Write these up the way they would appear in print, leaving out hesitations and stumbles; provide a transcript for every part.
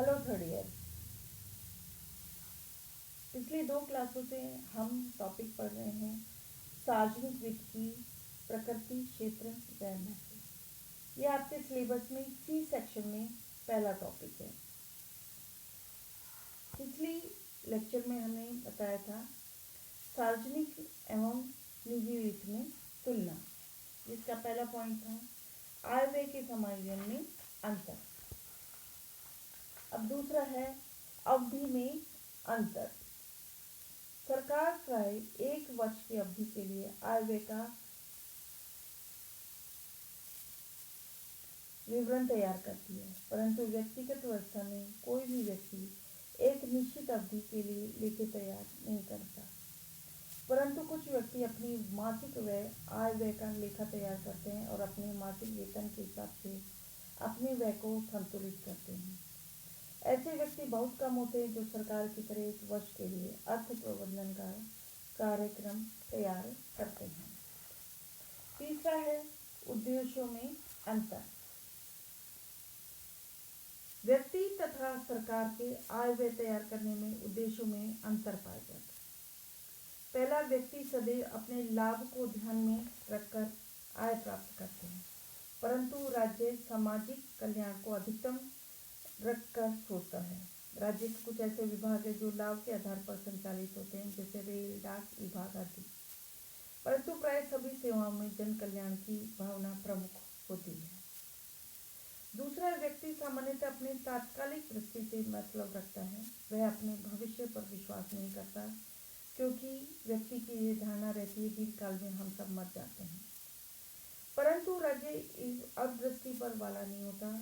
Hello third year. पिछली दो क्लासों से हम टॉपिक पढ़ रहे हैं सार्वजनिक वित्त की प्रकृति, क्षेत्र व महत्व। ये आपके सिलेबस में सी सेक्शन में पहला टॉपिक है। पिछली लेक्चर में हमने बताया था सार्वजनिक एवं निजी वित्त में तुलना, जिसका पहला पॉइंट था आय व्यय के समायोजन में अंतर। अब दूसरा है अवधि में अंतर। सरकार प्राय एक वर्ष की अवधि के लिए आय व्यय का विवरण तैयार करती है, परंतु व्यक्तिगत व्यवस्था में कोई भी व्यक्ति एक निश्चित अवधि के लिए लेखे तैयार नहीं करता, परंतु कुछ व्यक्ति अपनी मासिक व्यय आय व्यय का लेखा तैयार करते हैं और अपने मासिक वेतन के हिसाब से अपने व्यय को संतुलित करते हैं। ऐसे व्यक्ति बहुत कम होते हैं जो सरकार की तरह एक वर्ष के लिए अर्थ प्रबंधन का कार्यक्रम तैयार करते हैं। तीसरा है उद्देश्यों में अंतर। व्यक्ति तथा सरकार के आय व्यय तैयार करने में उद्देश्यों में अंतर पाया जाता है। पहला, व्यक्ति सदैव अपने लाभ को ध्यान में रखकर आय प्राप्त करते हैं, परंतु राज्य सामाजिक कल्याण को अधिकतम रखकर सोचता है। राज्य के कुछ ऐसे विभाग है जो लाभ के आधार पर संचालित होते हैं, जैसे रेल, डाक विभाग आदि, परंतु प्राय सभी सेवाओं में जन कल्याण की भावना प्रमुख होती है। दूसरा, व्यक्ति सामान्यतः अपने तात्कालिक दृष्टि से मतलब रखता है। वह अपने भविष्य पर विश्वास नहीं करता, क्योंकि व्यक्ति की ये धारणा रहती है दीर्घकाल में हम सब मर जाते हैं। परंतु राज्य इस अदृष्टि पर वाला नहीं होता।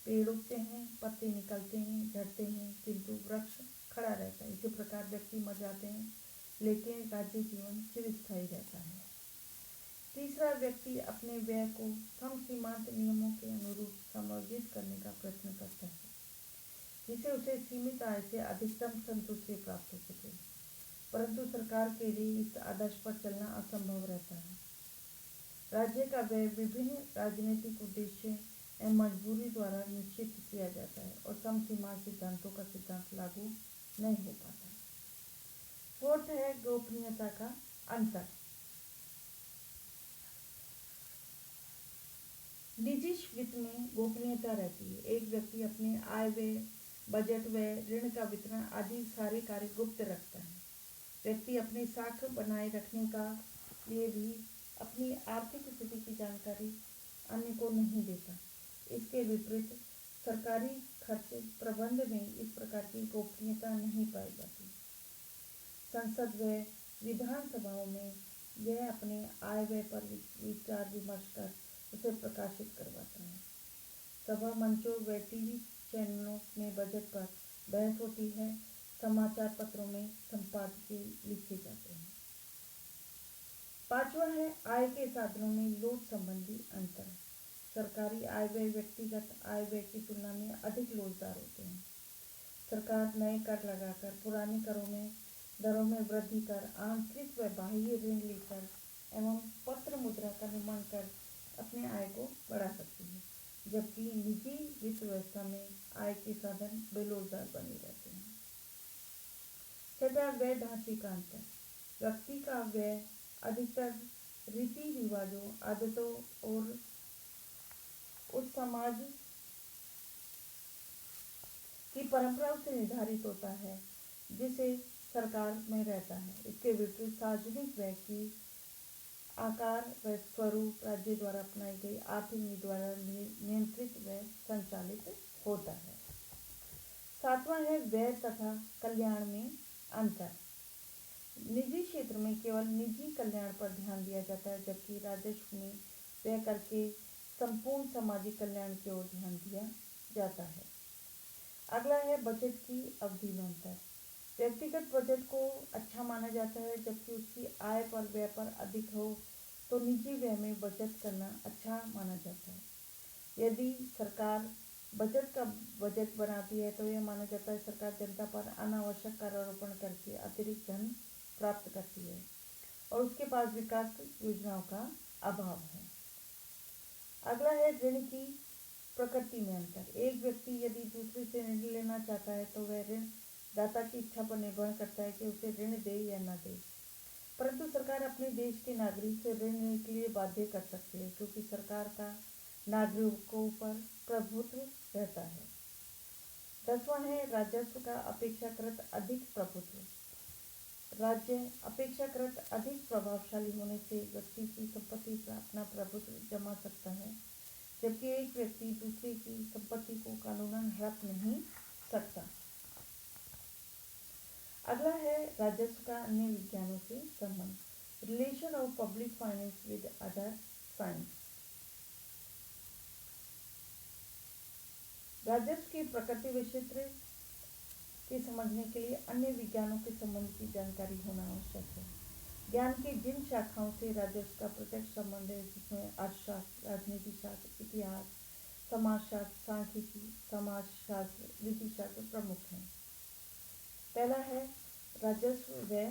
पेड़ उगते हैं, पत्ते निकलते हैं, झड़ते हैं, किंतु वृक्ष खड़ा रहता है। इसी प्रकार व्यक्ति मर जाते हैं, लेकिन राज्य जीवन चिरस्थायी रहता है। तीसरा, व्यक्ति अपने व्यय को समसीमांत नियमों के अनुरूप समायोजित करने का प्रयत्न करता है, जिससे उसे सीमित आय से अधिकतम संतुष्टि प्राप्त हो सके, परंतु सरकार के लिए इस आदर्श पर चलना असंभव रहता है। राज्य का व्यय विभिन्न राजनीतिक उद्देश्य एवं मजबूरी द्वारा निश्चित किया जाता है और समसीमा सिद्धांतों का सिद्धांत लागू नहीं हो पाता। फोर्थ है गोपनीयता का अंतर। निजी वित्त में गोपनीयता रहती है। एक व्यक्ति अपने आय व्यय, बजट व्यय, ऋण का वितरण आदि सारे कार्य गुप्त रखता है। व्यक्ति अपनी साख बनाए रखने का लिए भी अपनी आर्थिक स्थिति की जानकारी अन्य को नहीं देता। इसके विपरीत सरकारी खर्च प्रबंध में इस प्रकार की गोपनीयता नहीं पाई जाती। संसद व विधानसभाओं में यह अपने आय व्यय पर विचार विमर्श कर उसे प्रकाशित करवाता है। सभा मंचों व टीवी चैनलों में बजट पर बहस होती है। समाचार पत्रों में संपादकीय लिखे जाते हैं। पांचवा है आय के साधनों में लोच संबंधी अंतर। सरकारी आय व्यय व्यक्तिगत आय व्यय की तुलना में अधिक लोचदार होते हैं। सरकार नए कर लगाकर, पुराने दरों में वृद्धि कर, आंतरिक व बाह्य ऋण लेकर एवं पत्र मुद्रा का निर्माण कर अपने आय को बढ़ा सकती है, जबकि निजी वित्त व्यवस्था में आय के साधन बेरोजगार बने रहते हैं। छठा, व्यय ढांचे का अंतर। व्यक्ति का व्यय अधिकतर रीति रिवाजों, आदतों और उस समाज की परंपराओं से निर्धारित होता है जिसे सरकार में रहता है। इसके विपरीत सार्वजनिक व्यय की आकार व स्वरूप राज्य द्वारा अपनाई गई आर्थिक नीति द्वारा नियंत्रित व संचालित होता है। सातवां है व्यय तथा कल्याण में अंतर। निजी क्षेत्र में केवल निजी कल्याण पर ध्यान दिया जाता है, जबकि राजस्व में व्यय करके संपूर्ण सामाजिक कल्याण की ओर ध्यान दिया जाता है। अगला है बजट की अवधि में अंतर। व्यक्तिगत बजट को अच्छा माना जाता है, जबकि उसकी आय पर व्यय पर अधिक हो तो निजी व्यय में बचत करना अच्छा माना जाता है। यदि सरकार बजट बनाती है तो यह माना जाता है सरकार जनता पर अनावश्यक करारोपण करके अतिरिक्त धन प्राप्त करती है और उसके पास विकास योजनाओं का अभाव है। अगला है ऋण की प्रकृति में अंतर। एक व्यक्ति यदि दूसरे से ऋण लेना चाहता है तो वह ऋण दाता की इच्छा पर निर्भर करता है कि उसे ऋण दे या न दे, परंतु सरकार अपने देश के नागरिक से ऋण लेने के लिए बाध्य कर सकती है, क्योंकि सरकार का नागरिकों पर प्रभुत्व रहता है। 10वां है राजस्व का अपेक्षाकृत अधिक प्रभुत्व। राज्य अपेक्षाकृत अधिक प्रभावशाली होने से व्यक्ति की संपत्ति पर अपना प्रभुत्व जमा सकता है, जबकि एक व्यक्ति दूसरे की संपत्ति को कानूनन हड़प नहीं सकता। अगला है राजस्व का अन्य विज्ञानों से संबंध, relation of public finance with other science. राजस्व की प्रकृति व क्षेत्र के समझने के लिए अन्य विज्ञानों के संबंध की जानकारी होना आवश्यक है। ज्ञान की जिन शाखाओं से राजस्व का प्रत्यक्ष संबंध है, जिसमें अर्थशास्त्र, राजनीति शास्त्र, इतिहास, समाजशास्त्र, सांख्यिकी, समाजशास्त्र, नीतिशास्त्र प्रमुख हैं। पहला है राजस्व व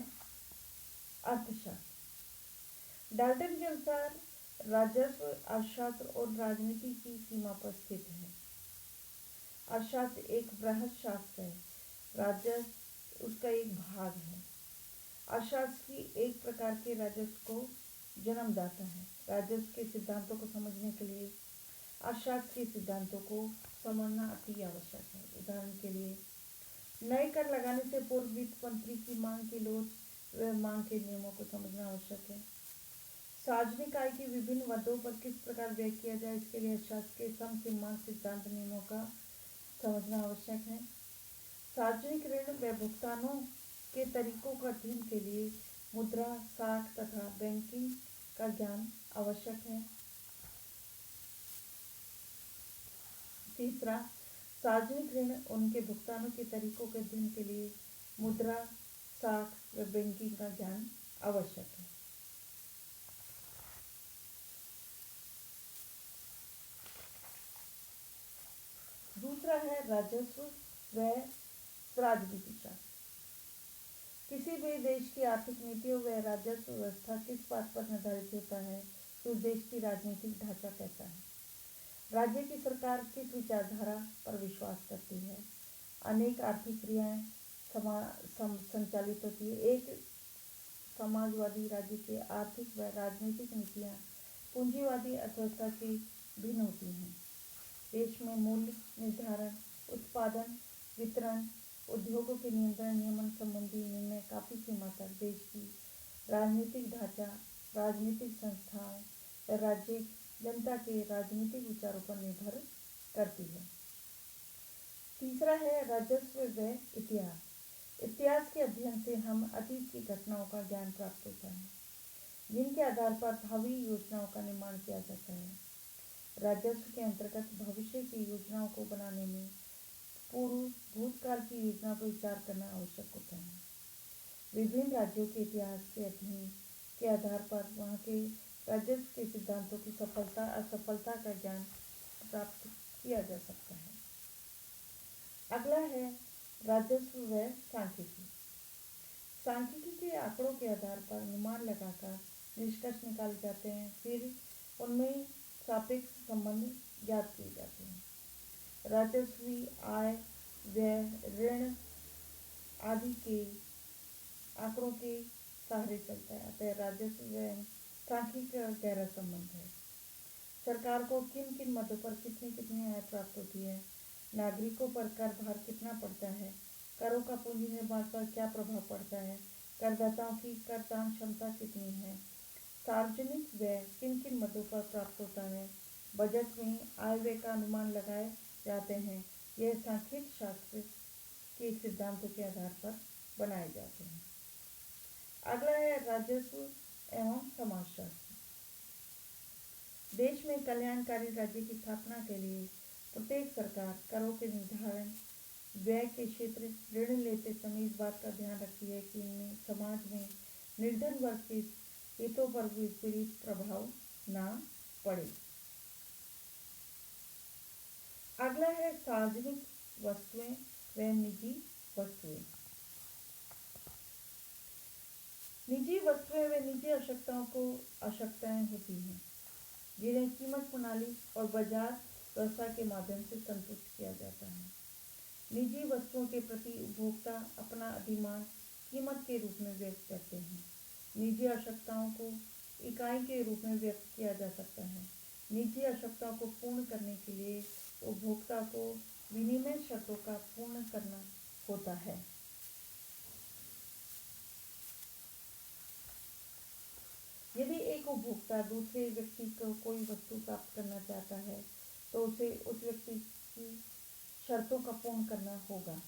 अर्थशास्त्र। डाल्टन के अनुसार राजस्व अर्थशास्त्र और राजनीति की सीमा पर स्थित है। अर्थशास्त्र एक बृहद शास्त्र है, राजस्व उसका एक भाग है। अर्थशास्त्र की एक प्रकार के राजस्व को जन्मदाता है। राजस्व के सिद्धांतों को समझने के लिए अर्थशास्त्र के सिद्धांतों को समझना अति आवश्यक है। उदाहरण के लिए, नए कर लगाने से पूर्व वित्त मंत्री की मांग की लोच व मांग के नियमों को समझना आवश्यक है। सार्वजनिक आय की विभिन्न मदों पर किस प्रकार व्यय किया जाए, इसके लिए अर्थशास्त्र के सम सीमांत सिद्धांत नियमों का समझना आवश्यक है। सार्वजनिक ऋण व भुगतानों के तरीकों का अध्ययन के लिए मुद्रा, साख तथा बैंकिंग का ज्ञान आवश्यक है। तीसरा, सार्वजनिक ऋण उनके भुगतानों के तरीकों के अध्ययन के लिए मुद्रा, साख व बैंकिंग का ज्ञान आवश्यक है। दूसरा है राजस्व व राजनीति शास्त्र। किसी भी देश की आर्थिक नीतियों व राजस्व व्यवस्था किस बात पर निर्धारित होता है कि उस देश की राजनीतिक ढांचा कैसा है। राज्य की सरकार किस विचारधारा पर विश्वास करती है। अनेक आर्थिक क्रियाएं संचालित होती है। एक समाजवादी राज्य की आर्थिक व राजनीतिक नीतियां पूंजीवादी अर्थव्यवस्था की भिन्न होती हैं। देश में मूल्य निर्धारण, उत्पादन, वितरण, उद्योगों के नियंत्रण नियमन संबंधी निर्णय काफी सीमा तक देश की राजनीतिक ढांचा, राजनीतिक संस्थाओं व राज्य जनता के राजनीतिक विचारों पर निर्भर करती है। तीसरा है राजस्व व इतिहास। इतिहास के अध्ययन से हम अतीत की घटनाओं का ज्ञान प्राप्त होता है, जिनके आधार पर भावी योजनाओं का निर्माण किया जाता है। राजस्व के अंतर्गत भविष्य की योजनाओं को बनाने में पूर्व भूतकाल की योजना पर विचार करना आवश्यक होता है। विभिन्न राज्यों के इतिहास के अध्ययन के आधार पर वहाँ के राजस्व के सिद्धांतों की सफलता असफलता का ज्ञान प्राप्त किया जा सकता है। अगला है राजस्व व सांख्यिकी। सांख्यिकी के आंकड़ों के आधार पर अनुमान लगाकर निष्कर्ष निकाले जाते हैं, फिर उनमें सापेक्ष संबंध ज्ञात किए जाते हैं। राजस्वी आय, व्यय, ऋण आदि के आंकड़ों के सहारे चलता है। अतः राजस्व व सांख्यिकी का गहरा संबंध है। सरकार को किन किन मदों पर कितनी कितनी आय प्राप्त होती है, नागरिकों पर कर भार कितना पड़ता है, करों का पूंजी निर्माण पर क्या प्रभाव पड़ता है, करदाताओं की करदान क्षमता कितनी है, सार्वजनिक व्यय किन किन मदों पर प्राप्त होता है, बजट में आय व्यय का अनुमान लगाए जाते हैं। यह सांख्यिकी शास्त्र के सिद्धांतों के आधार पर बनाए जाते हैं। अगला है राजस्व एवं समाजशास्त्र। देश में कल्याणकारी राज्य की स्थापना के लिए प्रत्येक सरकार करों के निर्धारण, व्यय के क्षेत्र, ऋण लेते समय इस बात का ध्यान रखती है कि इनमें समाज में निर्धन वर्ग के हितों पर विपरीत प्रभाव न पड़े। अगला है सार्वजनिक वस्तुएं व निजी वस्तुएं। निजी वस्तुएं व निजी आवश्यकताएं होती हैं, जिन्हें कीमत प्रणाली और बाजार व्यवस्था के माध्यम से संतुष्ट किया जाता है। निजी वस्तुओं के प्रति उपभोक्ता अपना अधिमान कीमत के रूप में व्यक्त करते हैं। निजी आवश्यकताओं को इकाई के रूप में व्यक्त किया जा सकता है। निजी आवश्यकताओं को पूर्ण करने के लिए उपभोक्ता को विनिमय शर्तों का पूर्ण करना होता है। यदि एक उपभोक्ता दूसरे व्यक्ति को कोई वस्तु प्राप्त करना चाहता है तो उसे उस व्यक्ति की शर्तों का पूर्ण करना होगा,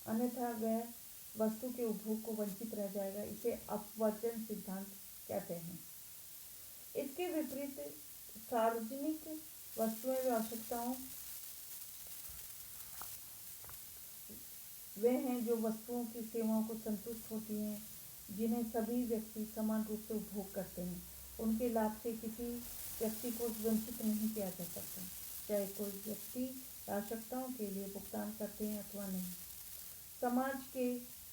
अन्यथा वह वस्तु के उपभोग को वंचित रह जाएगा। इसे अपवर्जन सिद्धांत कहते हैं। इसके विपरीत सार्वजनिक वस्तुएं व आवश्यकताओं वे हैं जो वस्तुओं की सेवाओं को संतुष्ट होती हैं, जिन्हें सभी व्यक्ति समान रूप से उपभोग करते हैं। उनके लाभ से किसी व्यक्ति को वंचित नहीं किया जा सकता, चाहे कोई व्यक्ति आवश्यकताओं के लिए भुगतान करते हैं अथवा नहीं। समाज के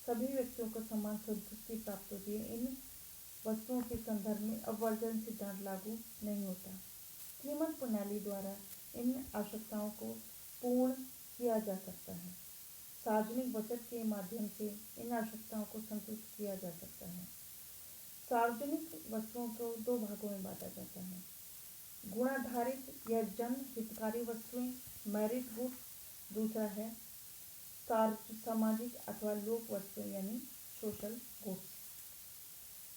सभी व्यक्तियों को समान संतुष्टि प्राप्त होती है। इन वस्तुओं के संदर्भ में अपवर्जन सिद्धांत लागू नहीं होता। कीमत प्रणाली द्वारा इन आवश्यकताओं को पूर्ण किया जा सकता है। सार्वजनिक बचत के माध्यम से इन आवश्यकताओं को संतुष्ट किया जा सकता है। सार्वजनिक वस्तुओं को दो भागों में बांटा जाता है। गुणाधारित या जन हितकारी वस्तुएं, मेरिट गुड्स। दूसरा है सामाजिक अथवा लोक वस्तुएं यानी सोशल गुड्स,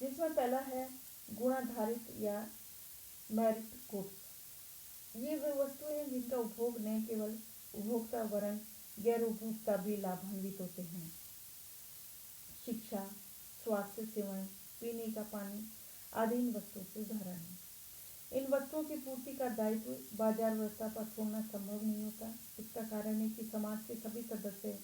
जिसमें पहला है गुणाधारित या मेरिट गुड्स। ये वे वस्तुएं हैं जिनका उपभोग न केवल उपभोक्ता वरन गैर उपभोक्ता भी लाभान्वित होते हैं। शिक्षा, स्वास्थ्य सेवाएं, पीने का पानी आदि इन वस्तुओं के उदाहरण हैं। इन वस्तुओं की पूर्ति का दायित्व बाजार व्यवस्था पर छोड़ना संभव नहीं होता। इसका कारण है कि समाज के सभी सदस्य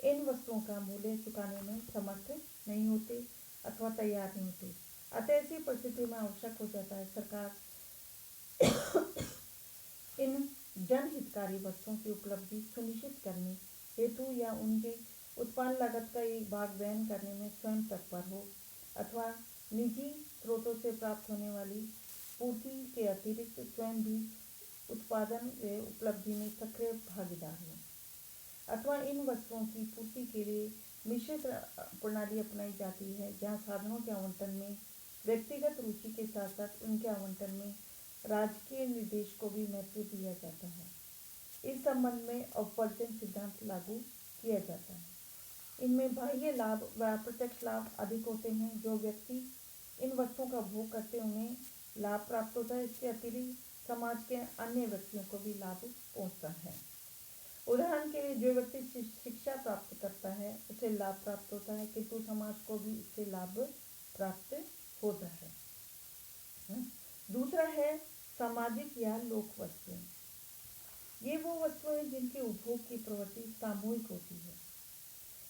इन वस्तुओं का मूल्य चुकाने में समर्थ नहीं होते अथवा तैयार नहीं होते। अतः ऐसी परिस्थिति में आवश्यक हो जाता है सरकार इन जनहितकारी वस्तुओं की उपलब्धि सुनिश्चित करने हेतु या उनके उत्पादन लागत का एक भाग वहन करने में स्वयं तत्पर हो अथवा निजी स्रोतों से प्राप्त होने वाली पूर्ति के अतिरिक्त स्वयं भी उत्पादन व उपलब्धि में सक्रिय भागीदार हो, अथवा इन वस्तुओं की पूर्ति के लिए मिश्रित प्रणाली अपनाई जाती है, जहां साधनों के आवंटन में व्यक्तिगत रुचि के साथ साथ उनके आवंटन में राजकीय निर्देश को भी महत्व दिया जाता है। इस संबंध में अपवर्जन सिद्धांत लागू किया जाता है। इनमें बाह्य लाभ व अप्रत्यक्ष लाभ अधिक होते हैं। जो व्यक्ति इन वस्तुओं का उपभोग करते हैं उन्हें लाभ प्राप्त होता है। इसके अतिरिक्त समाज के अन्य व्यक्तियों को भी लाभ पहुंचता है। उदाहरण के लिए जो व्यक्ति शिक्षा प्राप्त करता है उसे लाभ प्राप्त होता है, किंतु समाज को भी इससे लाभ प्राप्त होता है। दूसरा है सामाजिक या लोक वस्तुएं। ये वो वस्तुएं हैं जिनके उपभोग की प्रवृत्ति सामूहिक होती है।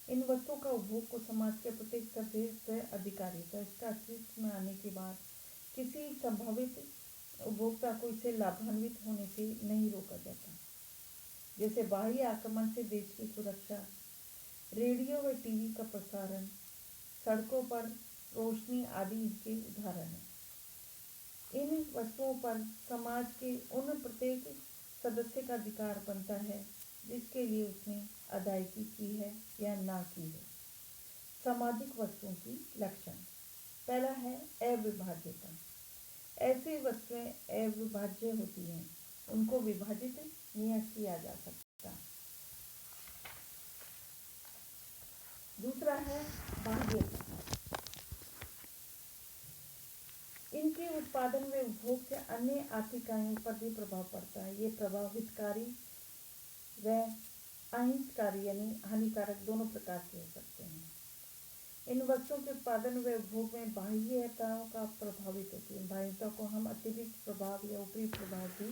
इन वस्तुओं का उपभोग को समाज के प्रत्येक सदस्य अधिकारी होता है। इसका अस्तित्व में आने के बाद किसी संभावित उपभोक्ता को इससे लाभान्वित होने से नहीं रोका जाता। जैसे बाह्य आक्रमण से देश की सुरक्षा, रेडियो व टीवी का प्रसारण, सड़कों पर रोशनी आदि इनके उदाहरण हैं। इन वस्तुओं पर समाज के उन प्रत्येक सदस्य का अधिकार बनता है जिसके लिए उसने अदायगी की है या ना की है। सामाजिक वस्तुओं की लक्षण। पहला है अविभाज्यता। ऐसी वस्तुएं अविभाज्य होती हैं, उनको विभाजित नहीं किया जा सकता। दूसरा है बाह्यता। इनके उत्पादन व उपभोग से अन्य आर्थिक इकाइयों पर भी प्रभाव पड़ता है। ये प्रभाव हितकारी व अहितकारी यानी हानिकारक दोनों प्रकार के हो सकते हैं। इन वस्तुओं के उत्पादन व उपभोग में बाह्यताओं का प्रभावित होती है। बाह्यता को हम अतिरिक्त प्रभाव या ऊपरी प्रभाव भी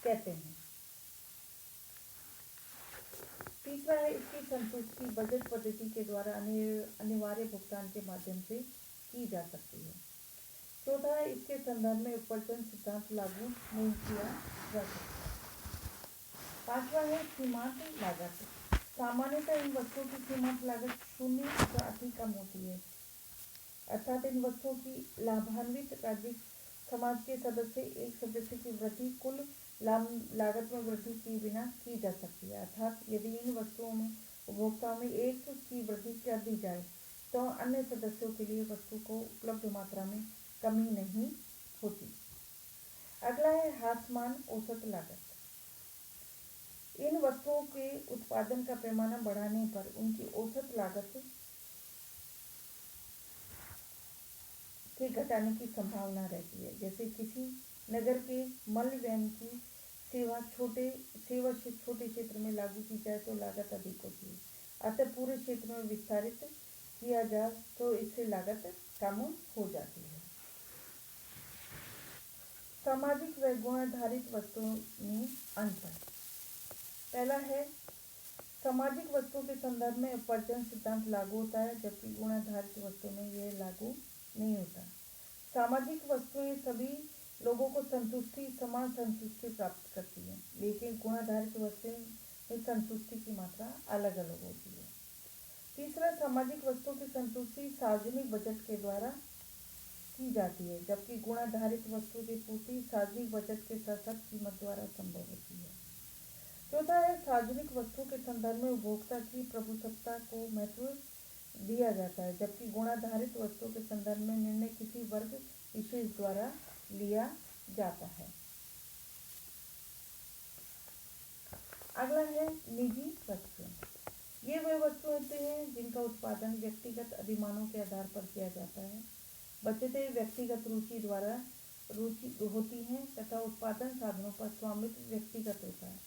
कहते हैं। तीसरा है इसकी संतुष्टि बजट पद्धति के द्वारा अनिवार्य भुगतान के माध्यम से की जा सकती है। चौथा है इसके संदर्भ में अपवर्जन सिद्धांत लागू नहीं किया जा सकता। पांचवा है सीमांत लागत। सामान्यतः इन वस्तुओं की सीमांत लागत 0 या अति कम होती है, अर्थात इन वस्तुओं की लाभान्वित राज्य समाज के सदस्य एक सदस्य की वृद्धि कुल लागत में वृद्धि किए बिना की जा सकती है। अर्थात यदि इन वस्तुओं में उपभोक्ताओं में एक की वृद्धि कर दी जाए तो अन्य सदस्यों के लिए वस्तु को उपलब्ध मात्रा में कमी नहीं होती। अगला है ह्रासमान औसत लागत। इन वस्तुओं के उत्पादन का पैमाना बढ़ाने पर उनकी औसत लागत के घटाने की संभावना रहती है। जैसे किसी नगर के मल वैन की सेवा छोटे क्षेत्र में लागू की जाए तो लागत अधिक होती है, अतः पूरे क्षेत्र में विस्तारित किया जाए तो इससे लागत कम हो जाती है। सामाजिक व गुणाधारित वस्तुओं में अंतर। पहला है सामाजिक वस्तुओं के संदर्भ में अपवर्जन सिद्धांत लागू होता है, जबकि गुणाधारित वस्तुओं में यह लागू नहीं होता। सामाजिक वस्तुएं सभी लोगों को समान संतुष्टि प्राप्त करती हैं, लेकिन गुणाधारित वस्तुएं में संतुष्टि की मात्रा अलग अलग होती है। तीसरा, सामाजिक वस्तुओं की संतुष्टि सार्वजनिक बजट के द्वारा की जाती है, जबकि गुणाधारित वस्तु की पूर्ति सार्वजनिक बजट के साथ साथ कीमत द्वारा संभव होती है। चौथा है सार्वजनिक वस्तुओं के संदर्भ में उपभोक्ता की प्रभुसत्ता को महत्व दिया जाता है, जबकि गुणाधारित वस्तुओं के संदर्भ में निर्णय किसी वर्ग विशेष द्वारा लिया जाता है। अगला है निजी वस्तुएं। ये वे वस्तुएं होती हैं जिनका उत्पादन व्यक्तिगत अधिमानों के आधार पर किया जाता है। बचतें व्यक्तिगत रुचि होती हैं तथा उत्पादन साधनों पर स्वामित्व व्यक्तिगत होता है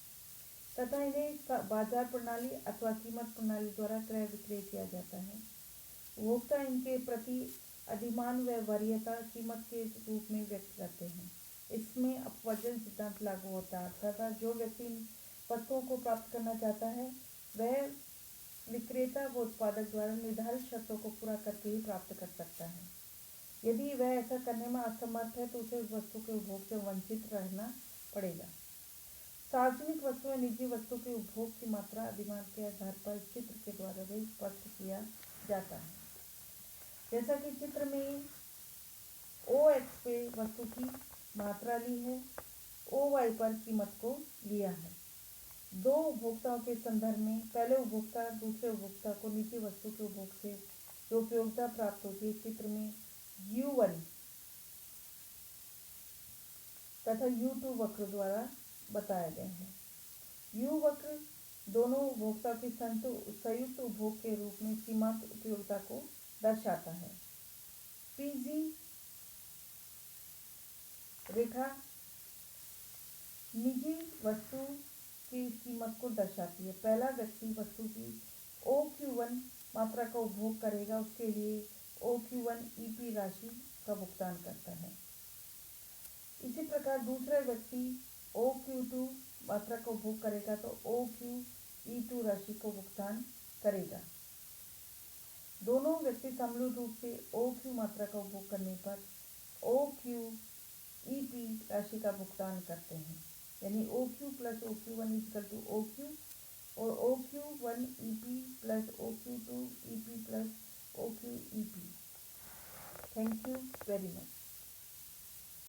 तथा इन्हें बाजार प्रणाली अथवा कीमत प्रणाली द्वारा क्रय विक्रय किया जाता है। उपभोक्ता इनके प्रति अधिमान व वरीयता कीमत के रूप में व्यक्त करते हैं। इसमें अपवर्जन सिद्धांत लागू होता है, तथा जो व्यक्ति वस्तुओं को प्राप्त करना चाहता है वह विक्रेता व उत्पादक द्वारा निर्धारित शर्तों को पूरा करके ही प्राप्त कर सकता है। यदि वह ऐसा करने में असमर्थ है तो उसे उस वस्तु के उपभोग से वंचित रहना पड़ेगा। सार्वजनिक वस्तुएं निजी वस्तु के उपभोग की मात्रा अधिमान के आधार पर चित्र के द्वारा भी स्पष्ट किया जाता है। जैसा कि चित्र में OX पे वस्तु की मात्रा ली है, OY पर कीमत को लिया है। दो उपभोक्ताओं के संदर्भ में पहले उपभोक्ता दूसरे उपभोक्ता को निजी वस्तु के उपभोग से जो उपयोगिता प्राप्त होती है चित्र में U1 तथा U2 वक्र द्वारा बताया गया है। U वक्र दोनों उपभोक्ता की संयुक्त उपभोग के रूप में सीमांत उपयोगिता को दर्शाता है। PG रेखा निजी वस्तु की कीमत को दर्शाती है। पहला व्यक्ति वस्तु की OQ1 मात्रा का उपभोग करेगा, उसके लिए OQ1 EP राशि का भुगतान करता है। इसी प्रकार दूसरा व्यक्ति OQ2 मात्रा का उपभोग करेगा तो OQE2 राशि को भुगतान करेगा। दोनों व्यक्ति समरूप रूप से OQ मात्रा का उपभोग करने पर OQEP राशि का भुगतान करते हैं, यानी OQ प्लस OQ1 इक्वल टू OQ और OQ1EP plus OQ2EP plus OQEP। Thank you very much.